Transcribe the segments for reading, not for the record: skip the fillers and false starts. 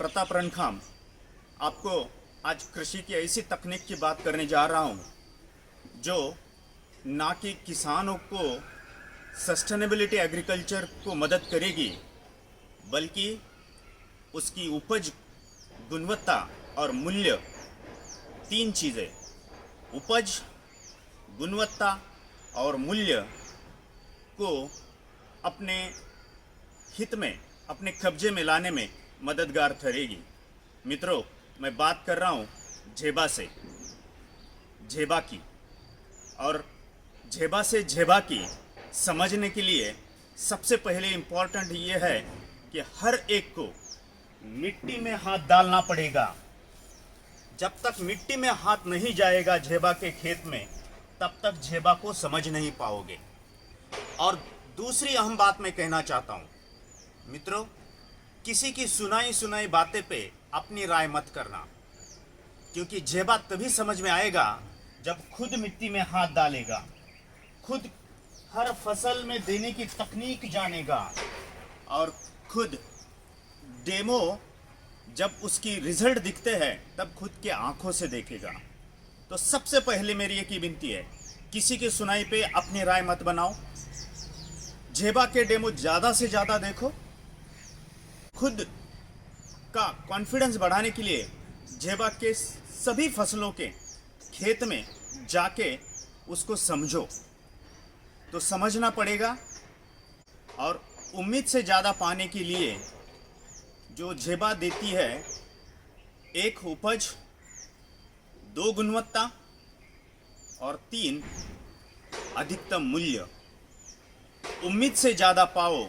प्रताप रणखाम आपको आज कृषि की ऐसी तकनीक की बात करने जा रहा हूँ जो ना कि किसानों को सस्टेनेबिलिटी एग्रीकल्चर को मदद करेगी, बल्कि उसकी उपज, गुणवत्ता और मूल्य, तीन चीज़ें, उपज, गुणवत्ता और मूल्य को अपने हित में, अपने कब्जे में लाने में मददगार ठहरेगी। मित्रों, मैं बात कर रहा हूँ जेबा से, जेबा की। और जेबा से जेबा की समझने के लिए सबसे पहले इम्पोर्टेंट ये है कि हर एक को मिट्टी में हाथ डालना पड़ेगा। जब तक मिट्टी में हाथ नहीं जाएगा जेबा के खेत में, तब तक जेबा को समझ नहीं पाओगे। और दूसरी अहम बात मैं कहना चाहता हूँ, मित्रों, किसी की सुनाई बातें पे अपनी राय मत करना, क्योंकि जेबा तभी समझ में आएगा जब खुद मिट्टी में हाथ डालेगा, खुद हर फसल में देने की तकनीक जानेगा और खुद डेमो जब उसकी रिजल्ट दिखते हैं तब खुद के आंखों से देखेगा। तो सबसे पहले मेरी एक ही विनती है, किसी की सुनाई पे अपनी राय मत बनाओ। जेबा के डेमो ज़्यादा से ज़्यादा देखो। खुद का कॉन्फिडेंस बढ़ाने के लिए जेबा के सभी फसलों के खेत में जाके उसको समझो। तो समझना पड़ेगा। और उम्मीद से ज़्यादा पाने के लिए जो जेबा देती है, एक उपज, दो गुणवत्ता और तीन अधिकतम मूल्य। उम्मीद से ज़्यादा पाओ,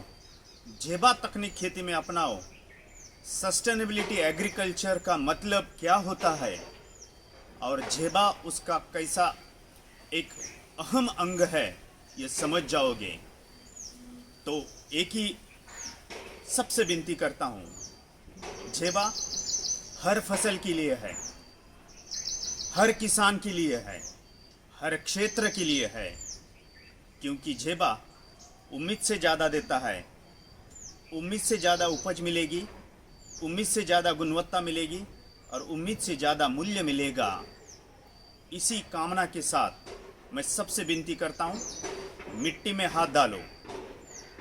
जेबा तकनीक खेती में अपनाओ। सस्टेनेबिलिटी एग्रीकल्चर का मतलब क्या होता है और जेबा उसका कैसा एक अहम अंग है, ये समझ जाओगे। तो एक ही सबसे विनती करता हूँ, जेबा हर फसल के लिए है, हर किसान के लिए है, हर क्षेत्र के लिए है, क्योंकि जेबा उम्मीद से ज़्यादा देता है। उम्मीद से ज़्यादा उपज मिलेगी, उम्मीद से ज़्यादा गुणवत्ता मिलेगी और उम्मीद से ज़्यादा मूल्य मिलेगा। इसी कामना के साथ मैं सबसे विनती करता हूँ, मिट्टी में हाथ डालो,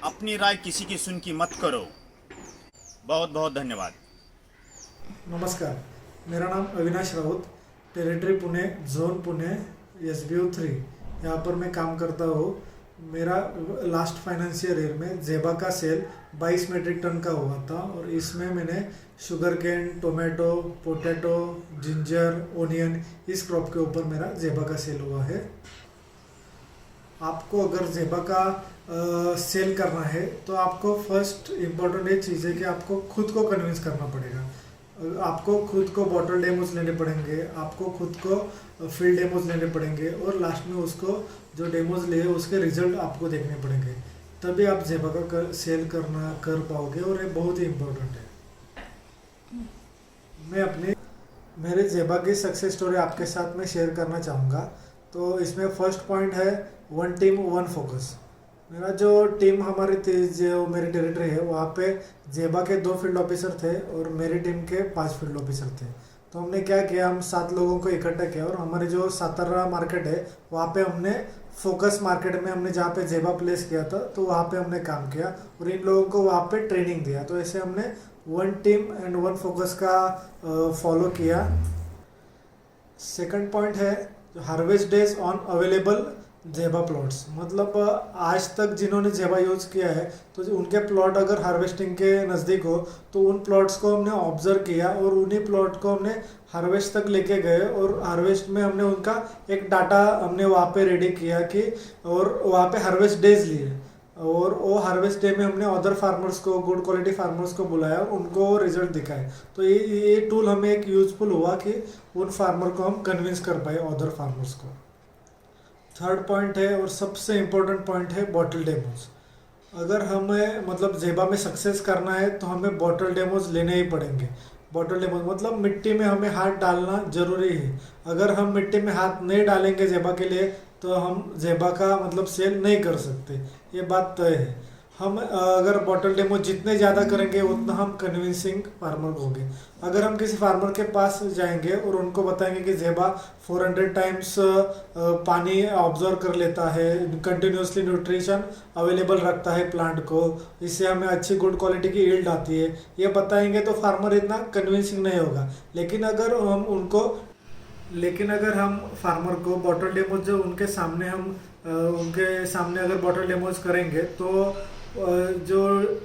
अपनी राय किसी की सुन की मत करो। बहुत बहुत धन्यवाद। नमस्कार, मेरा नाम Avinash Raut, territory Pune, zone Pune, SBU 3 यहाँ पर मैं काम करता हूँ। मेरा लास्ट फाइनेंशियल ईयर में जेबा का सेल 22 मेट्रिक टन का हुआ था और इसमें मैंने sugar cane, tomato, potato, ginger, onion, इस क्रॉप के ऊपर मेरा जेबा का सेल हुआ है। आपको अगर जेबा का सेल करना है तो आपको फर्स्ट इम्पोर्टेंट ये चीज़ है कि आपको खुद को कन्विंस करना पड़ेगा। आपको खुद को बॉटल डेमोज लेने पड़ेंगे, आपको खुद को फील्ड डेमोज लेने पड़ेंगे और लास्ट में उसको जो डेमोज लिए उसके रिजल्ट आपको देखने पड़ेंगे, तभी आप जेबा का सेल कर पाओगे और ये बहुत ही इम्पोर्टेंट है। मैं मेरे जेबा की सक्सेस स्टोरी आपके साथ में शेयर करना चाहूँगा। तो इसमें फर्स्ट पॉइंट है वन टीम वन फोकस। मेरा जो टीम हमारी थी, जो मेरी टेरिटरी है, वहाँ पे जेबा के 2 फील्ड ऑफिसर थे और मेरी टीम के 5 फील्ड ऑफिसर थे। तो हमने क्या किया, हम 7 लोगों को इकट्ठा किया और हमारे जो सातारा मार्केट है वहाँ पे हमने फोकस मार्केट में हमने जहाँ पे जेबा प्लेस किया था, तो वहाँ पे हमने काम किया और इन लोगों को वहाँ पे ट्रेनिंग दिया। तो ऐसे हमने one team and one focus का फॉलो किया। सेकंड पॉइंट है हार्वेस्ट डेज ऑन अवेलेबल जेबा प्लॉट्स। मतलब आज तक जिन्होंने जेबा यूज़ किया है तो उनके प्लॉट अगर हार्वेस्टिंग के नज़दीक हो तो उन प्लॉट्स को हमने ऑब्जर्व किया और उन्हीं प्लॉट को हमने हार्वेस्ट तक लेके गए और हार्वेस्ट में हमने उनका एक डाटा हमने वहाँ पे रेडी किया कि, और वहाँ पे हार्वेस्ट डेज लिए और वो हार्वेस्ट डे में हमने अदर फार्मर्स को, गुड क्वालिटी फार्मर्स को बुलाया और उनको रिजल्ट दिखाए। तो ये टूल हमें एक यूजफुल हुआ कि उन फार्मर को हम कन्विंस कर पाए अदर फार्मर्स को। थर्ड पॉइंट है और सबसे इम्पोर्टेंट पॉइंट है बॉटल डेमोज। अगर हमें मतलब जेबा में सक्सेस करना है तो हमें बॉटल डेमोज लेने ही पड़ेंगे। बॉटल डेमोज मतलब मिट्टी में हमें हाथ डालना जरूरी है। अगर हम मिट्टी में हाथ नहीं डालेंगे जेबा के लिए तो हम जेबा का मतलब सेल नहीं कर सकते, ये बात तय है। हम अगर बॉटल डेमो जितने ज़्यादा करेंगे उतना हम कन्विंसिंग फार्मर होंगे। अगर हम किसी फार्मर के पास जाएंगे और उनको बताएंगे कि ज़ेबा 400 टाइम्स पानी ऑब्जर्व कर लेता है, कंटिन्यूसली न्यूट्रिशन अवेलेबल रखता है प्लांट को, इससे हमें अच्छी गुड क्वालिटी की यील्ड आती है, ये बताएंगे तो फार्मर इतना कन्विंसिंग नहीं होगा। लेकिन अगर हम फार्मर को बॉटल डेमो जो उनके सामने अगर बॉटल डेमोज करेंगे तो जो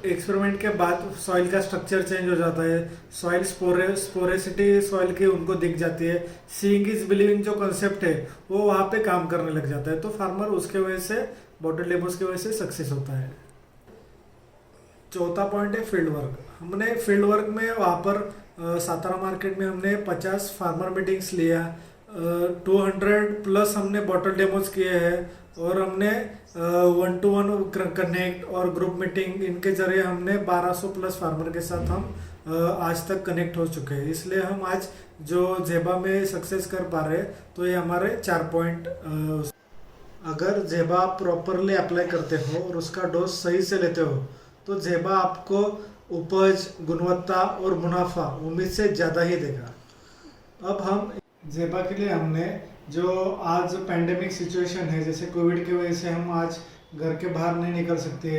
एक्सपेरिमेंट के बाद सॉइल का स्ट्रक्चर चेंज हो जाता है, सॉइल स्पोरेसिटी सॉइल की उनको दिख जाती है, सीइंग इज बिलीविंग जो कंसेप्ट है वो वहाँ पे काम करने लग जाता है, तो फार्मर उसके वजह से बॉटल डेमोज की वजह से सक्सेस होता है। चौथा पॉइंट है फील्ड वर्क। हमने फील्ड वर्क में वहाँ पर सातारा मार्केट में हमने 50 फार्मर मीटिंग्स लिया, 200 प्लस हमने बॉटल डेमोज किए हैं, और हमने 1-to-1 कनेक्ट और ग्रुप मीटिंग इनके जरिए हमने 1200 प्लस फार्मर के साथ हम आज तक कनेक्ट हो चुके हैं। इसलिए हम आज जो ज़ेबा में सक्सेस कर पा रहे हैं, तो ये हमारे 4 पॉइंट। अगर ज़ेबा आप प्रॉपरली अप्लाई करते हो और उसका डोज सही से लेते हो तो ज़ेबा आपको उपज, गुणवत्ता और मुनाफा उम्मीद से ज़्यादा ही देगा। अब हम ज़ेबा के लिए हमने जो आज पैंडेमिक सिचुएशन है, जैसे कोविड की वजह से हम आज घर के बाहर नहीं निकल सकते,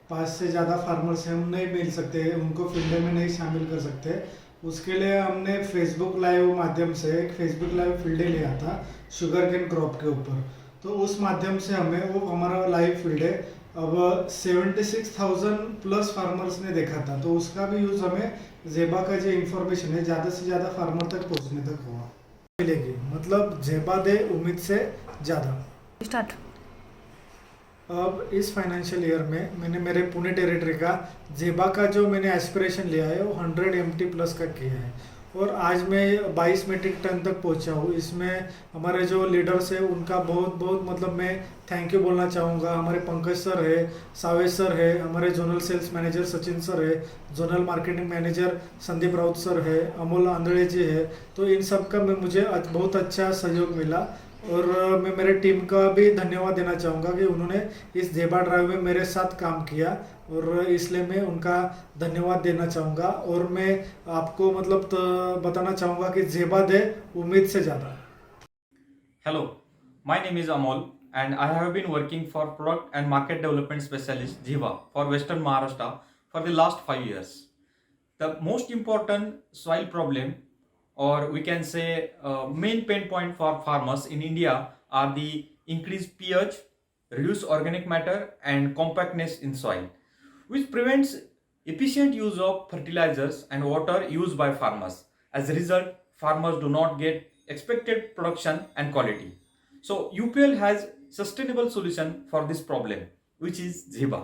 5 से ज़्यादा फार्मर से हम नहीं मिल सकते, उनको फील्ड में नहीं शामिल कर सकते, उसके लिए हमने फेसबुक लाइव माध्यम से एक फेसबुक लाइव फील्ड डे लिया था शुगर केन क्रॉप के ऊपर। तो उस माध्यम से हमें वो हमारा लाइव फील्ड डे अब 76,000 प्लस फार्मर्स ने देखा था, तो उसका भी यूज़ हमें ज़ेबा का जो इन्फॉर्मेशन है ज़्यादा से ज़्यादा फार्मर तक पहुंचने तक हुआ मिलेगी। मतलब ज़ेबा दे उम्मीद से ज़्यादा। स्टार्ट। अब इस फाइनेंशियल ईयर में मैंने मेरे पुणे टेरिटरी का ज़ेबा का जो मैंने एस्पिरेशन लिया है वो 100 MT प्लस का किया है, और आज मैं 22 मीट्रिक टन तक पहुंचा हूँ। इसमें हमारे जो लीडर्स है उनका बहुत बहुत मतलब मैं थैंक यू बोलना चाहूँगा। हमारे पंकज सर है, सावेश सर है, हमारे zonal sales manager Sachin sir है, zonal marketing manager Sandeep Raut sir है, अमोल आंधळे जी है, तो इन सब का मुझे बहुत अच्छा सहयोग मिला। और मैं मेरे टीम का भी धन्यवाद देना चाहूँगा कि उन्होंने इस ज़ेबा ड्राइव में मेरे साथ काम किया, और इसलिए मैं उनका धन्यवाद देना चाहूँगा। और मैं आपको मतलब बताना चाहूँगा कि ज़ेबा दे उम्मीद से ज़्यादा। Hello, my name is Amol and I have been working for product and market development specialist Jiva for Western Maharashtra for the last 5 years. The most important soil problem, or we can say main pain point for farmers in India, are the increased pH, reduced organic matter and compactness in soil, which prevents efficient use of fertilizers and water used by farmers. As a result, farmers do not get expected production and quality. So UPL has sustainable solution for this problem, which is Zyba.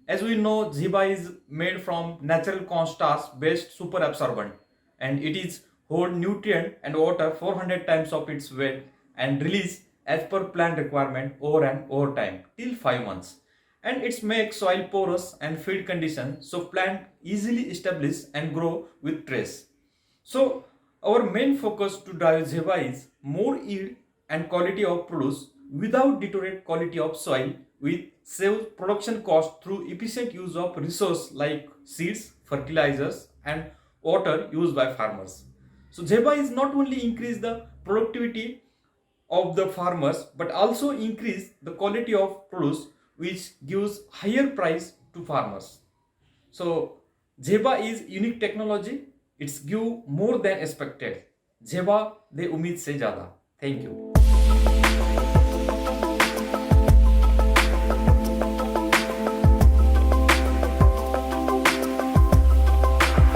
As we know, Zyba is made from natural cornstarch based super absorbent, and it is hold nutrient and water 400 times of its weight and release as per plant requirement over time till 5 months. And it makes soil porous and feed conditions so plant easily establish and grow with trace. So our main focus to drive Zyba is more yield and quality of produce without deteriorate quality of soil, with save production cost through efficient use of resource like seeds, fertilizers and water used by farmers. So Zyba is not only increase the productivity of the farmers but also increase the quality of produce, which gives higher price to farmers. So Zyba is unique technology. It's give more than expected. Zyba de umid se zyada. Thank you.